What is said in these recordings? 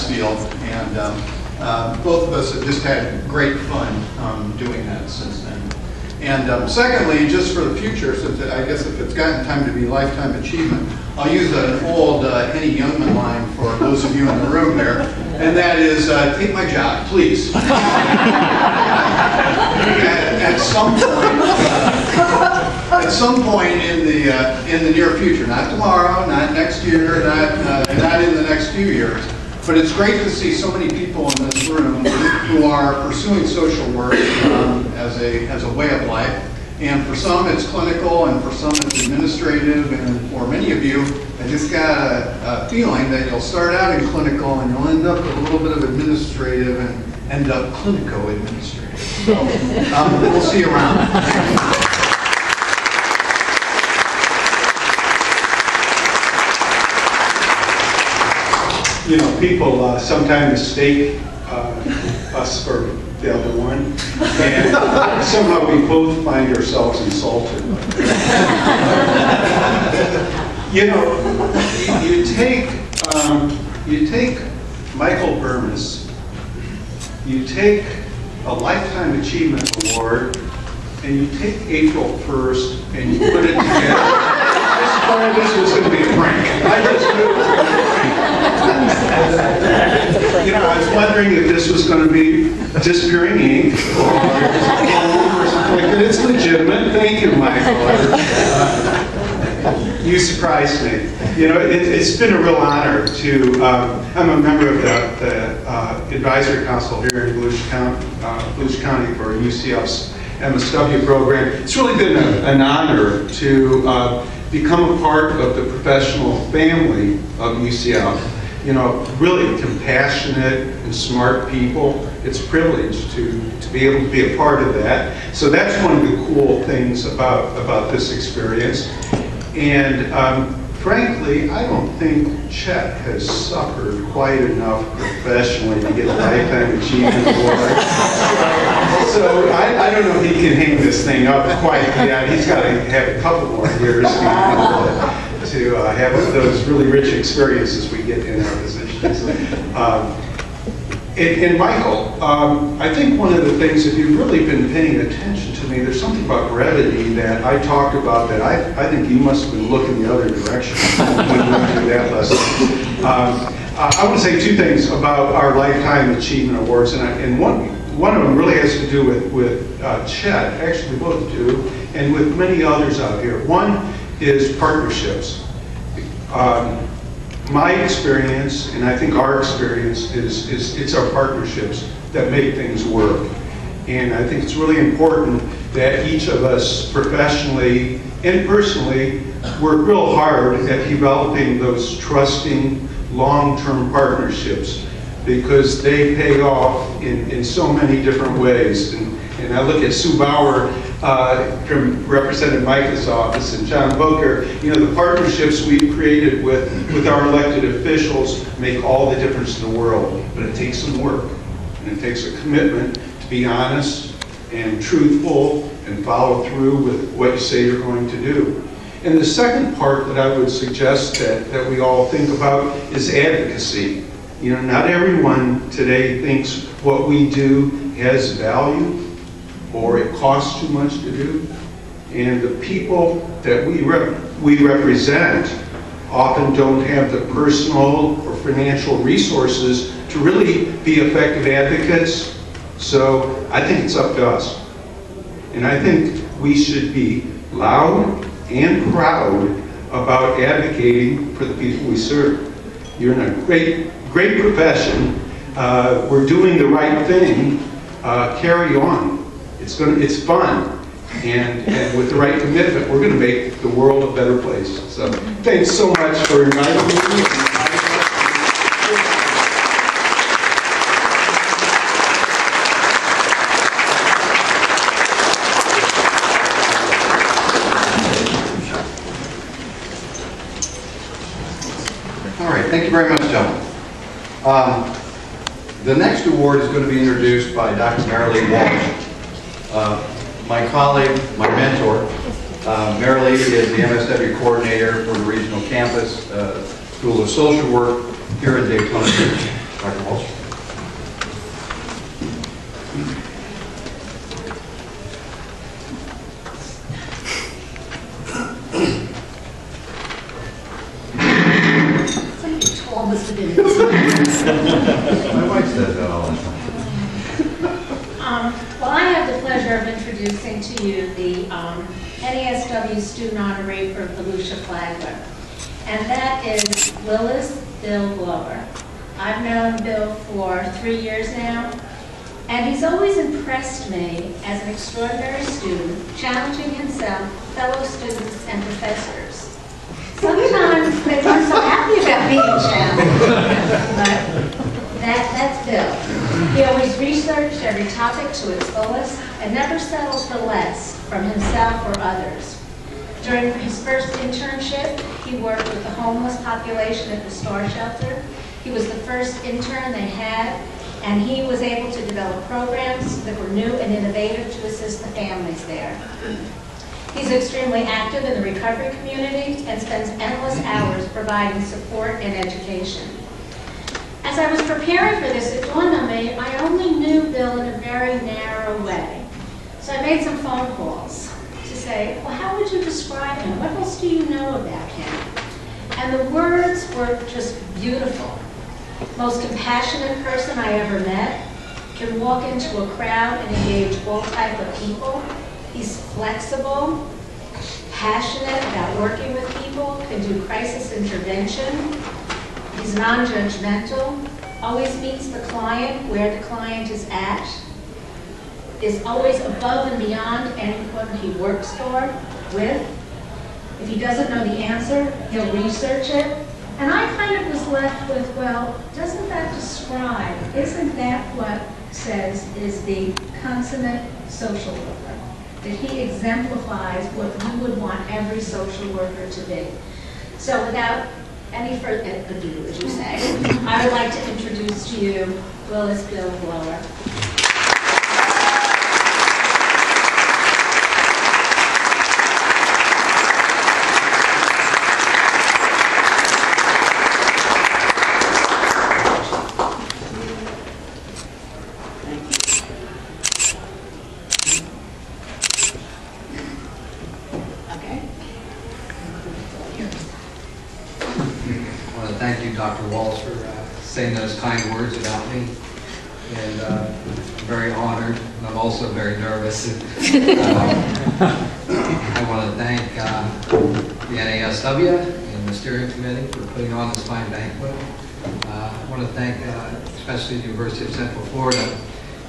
field, and both of us have just had great fun doing that since then. And secondly, just for the future, since I guess if it's gotten time to be lifetime achievement, I'll use an old Henny Youngman line for those of you in the room there, and that is, take my job, please. At some point in the near future, not tomorrow, not next year, not in the next few years, but it's great to see so many people in this room who are pursuing social work as a way of life. And for some it's clinical, and for some it's administrative, and for many of you, I just got a feeling that you'll start out in clinical and you'll end up with a little bit of administrative and end up clinico-administrative. So we'll see you around. You know, people sometimes mistake us for the other one, and somehow we both find ourselves insulted. You know, you take Michael Burmis, you take a Lifetime Achievement Award, and you take April 1st, and you put it together. I thought this was going to be a prank. I just knew it was going to be a prank. You know, I was wondering if this was going to be disappearing ink or something like that. It's legitimate. Thank you, Michael. You surprised me. You know, it's been a real honor to, I'm a member of the Advisory Council here in Volusia County for UCF's NASW program. It's really been an honor to become a part of the professional family of UCF. You know, really compassionate and smart people. It's a privilege to be able to be a part of that. So that's one of the cool things about this experience. And frankly, I don't think Chet has suffered quite enough professionally to get a Lifetime Achievement Award. So I don't know if he can hang this thing up quite yet. He's got to have a couple more years to have those really rich experiences we get in our positions. And Michael, I think one of the things, if you've really been paying attention to me, there's something about brevity that I talked about that I think you must have been looking the other direction when you went through that lesson. I want to say two things about our Lifetime Achievement Awards, and one of them really has to do with Chet, actually both do, and with many others out here. One is partnerships. My experience, and I think our experience, is it's our partnerships that make things work. And I think it's really important that each of us professionally and personally work real hard at developing those trusting long-term partnerships, because they pay off in so many different ways. And I look at Sue Bauer from Representative Micah's office and John Booker. You know, the partnerships we've created with our elected officials make all the difference in the world. But it takes some work, and it takes a commitment to be honest and truthful and follow through with what you say you're going to do. And the second part that I would suggest that we all think about is advocacy. You know, not everyone today thinks what we do has value, or it costs too much to do. And the people that we represent often don't have the personal or financial resources to really be effective advocates. So I think it's up to us. And I think we should be loud and proud about advocating for the people we serve. You're in a great profession. We're doing the right thing. Carry on. It's fun, and with the right commitment, we're going to make the world a better place. So, thanks so much for inviting me. All right, thank you very much, gentlemen. The next award is going to be introduced by Dr. Marilee Walsh. My colleague, my mentor, Marilee is the MSW coordinator for the regional campus, School of Social Work here in Daytona Beach. Dr. Walsh. Must have been My wife says that all the time. Well, I have the pleasure of introducing to you the NASW Student Honoree for Volusia Flagler. And that is Willis Bill Glover. I've known Bill for 3 years now, and he's always impressed me as an extraordinary student, challenging himself, fellow students, and professors. Sometimes they weren't so happy about being challenged, but that's Bill. He always researched every topic to its fullest and never settles for less from himself or others. During his first internship, he worked with the homeless population at the Star Shelter. He was the first intern they had, and he was able to develop programs that were new and innovative to assist the families there. He's extremely active in the recovery community and spends endless hours providing support and education. As I was preparing for this, it dawned on me I only knew Bill in a very narrow way. So I made some phone calls to say, well, how would you describe him? What else do you know about him? And the words were just beautiful. Most compassionate person I ever met, can walk into a crowd and engage all type of people. He's flexible, passionate about working with people, can do crisis intervention. He's non-judgmental, always meets the client where the client is at, is always above and beyond anyone he works for, with. If he doesn't know the answer, he'll research it. And I kind of was left with, well, doesn't that describe, isn't that what says is the consummate social worker? That he exemplifies what you would want every social worker to be. So without any further ado, as you say, I would like to introduce to you Willis Bill Glover. Thank you, Dr. Walsh, for saying those kind words about me. And I'm very honored, and I'm also very nervous. I want to thank the NASW and the steering committee for putting on this fine banquet. I want to thank especially the University of Central Florida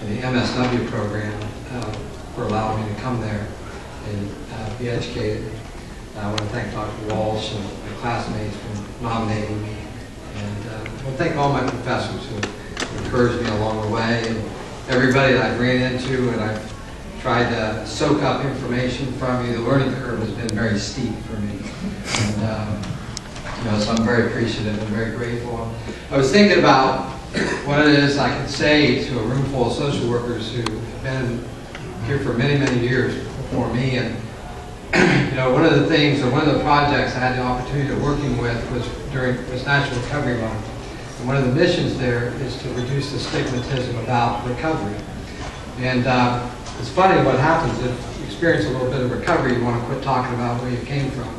and the MSW program for allowing me to come there and be educated. I want to thank Dr. Walsh and my classmates for nominating me. And I want to thank all my professors who encouraged me along the way, and everybody that I've ran into and I've tried to soak up information from you. The learning curve has been very steep for me. And so I'm very appreciative and very grateful. I was thinking about what it is I could say to a room full of social workers who have been here for many, many years before me. And one of the things, or one of the projects I had the opportunity of working with was National Recovery Month. And one of the missions there is to reduce the stigmatism about recovery. And it's funny what happens if you experience a little bit of recovery, you want to quit talking about where you came from.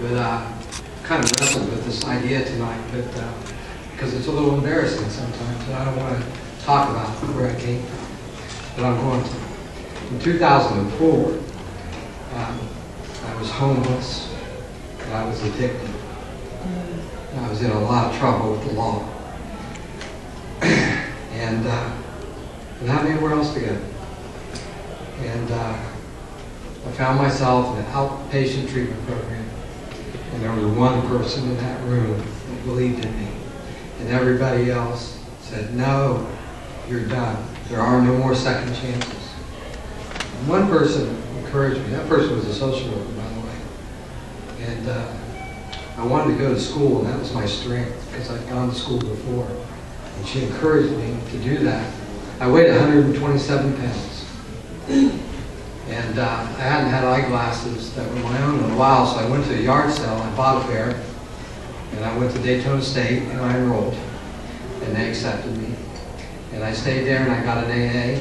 But kind of wrestled with this idea tonight, but because it's a little embarrassing sometimes, and I don't want to talk about where I came from, but I'm going to. In 2004, I was homeless, and I was addicted. And I was in a lot of trouble with the law. And didn't have anywhere else to go. And I found myself in an outpatient treatment program. And there was one person in that room that believed in me. And everybody else said, no, you're done. There are no more second chances. And one person encouraged me. That person was a social worker, by the way. And I wanted to go to school, and that was my strength, because I'd gone to school before. And she encouraged me to do that. I weighed 127 pounds. And I hadn't had eyeglasses that were my own in a while, so I went to a yard sale, I bought a pair, and I went to Daytona State, and I enrolled. and they accepted me. And I stayed there and I got an AA,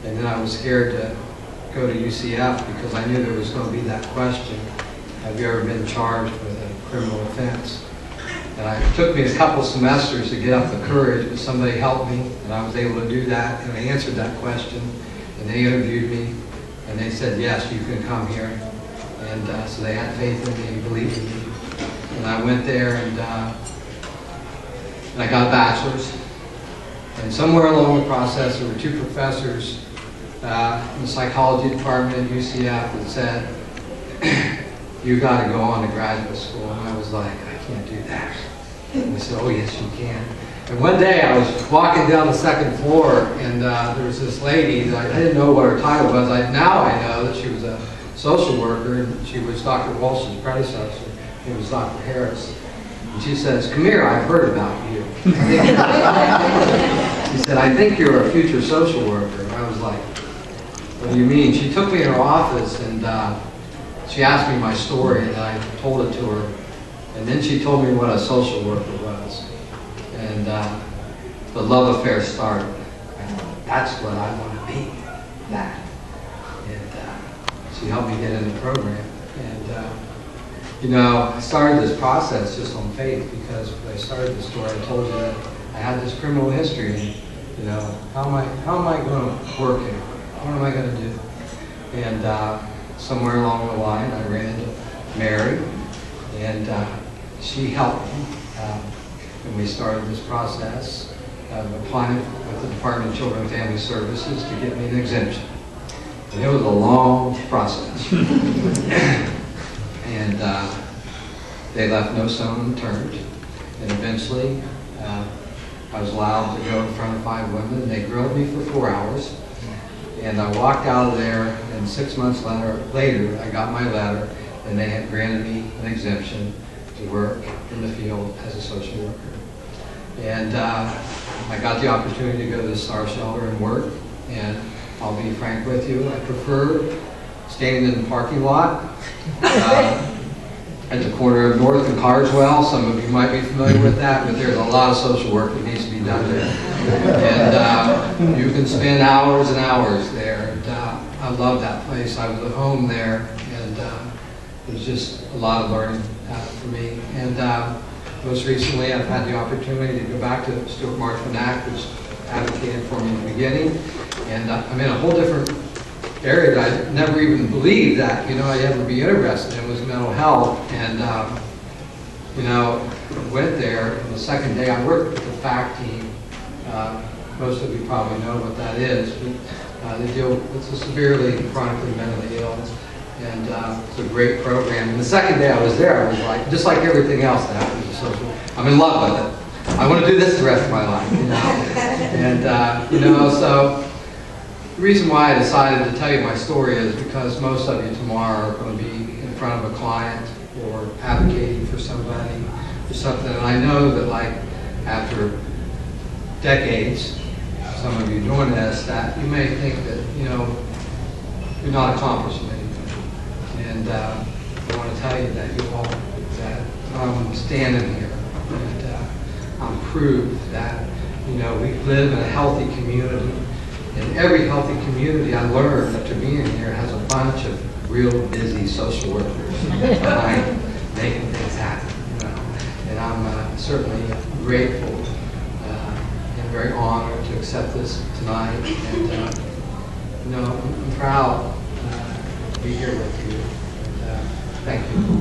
and then I was scared to go to UCF because I knew there was going to be that question, have you ever been charged with a criminal offense? And it took me a couple semesters to get up the courage, but somebody helped me, and I was able to do that, and I answered that question, and they interviewed me, and they said, yes, you can come here. And so they had faith in me and believed in me. And I went there, and I got a bachelor's. And somewhere along the process, there were two professors in the psychology department at UCF that said, you got to go on to graduate school. And I was like, I can't do that. And they said, oh, yes, you can. And one day I was walking down the second floor, and there was this lady, I didn't know what her title was. Now I know that she was a social worker, and she was Dr. Walsh's predecessor. It was Dr. Harris. And she says, come here, I've heard about you. She said, I think you're a future social worker. And I was like, what do you mean? She took me in her office, and she asked me my story, and I told it to her. And then she told me what a social worker was. And the love affair started. I thought, that's what I want to be, that. And she helped me get in the program. And, you know, I started this process just on faith, because when I started the story, I told you that I had this criminal history. And, you know, how am I going to work it? What am I going to do? And somewhere along the line, I ran into Mary, and she helped me. And we started this process of applying with the Department of Children and Family Services to get me an exemption. And it was a long process. And they left no stone unturned. And eventually, I was allowed to go in front of 5 women, and they grilled me for 4 hours. And I walked out of there, and 6 months later, I got my letter, and they had granted me an exemption to work in the field as a social worker. And I got the opportunity to go to the Star Shelter and work. And I'll be frank with you, I prefer standing in the parking lot at the corner of North and Carswell. Some of you might be familiar with that, but there's a lot of social work that needs to be done there. And you can spend hours and hours there. And I love that place. I was at home there, and it was just a lot of learning for me. And most recently, I've had the opportunity to go back to Stuart Marchman Act, which advocated for me in the beginning. And I'm in a whole different area that I never even believed that, you know, I'd ever be interested in, was mental health. And, you know, went there, and the second day I worked with the FACT team. Most of you probably know what that is, but they deal with the severely and chronically mentally ill. And it's a great program. And the second day I was there, I was like, just like everything else that happens in social, I'm in love with it. I want to do this the rest of my life, you know. And, you know, so the reason why I decided to tell you my story is because most of you tomorrow are going to be in front of a client or advocating for somebody or something. And I know that, like, after decades, some of you doing this, that you may think that, you know, you're not accomplishing anything. And I want to tell you that you all, that I'm standing here, and I'm proof that, you know, we live in a healthy community. In every healthy community, I learned that to be in here has a bunch of real busy social workers behind making things happen, you know. And I'm certainly grateful and very honored to accept this tonight. And, you know, I'm proud to be here with you. And, thank you.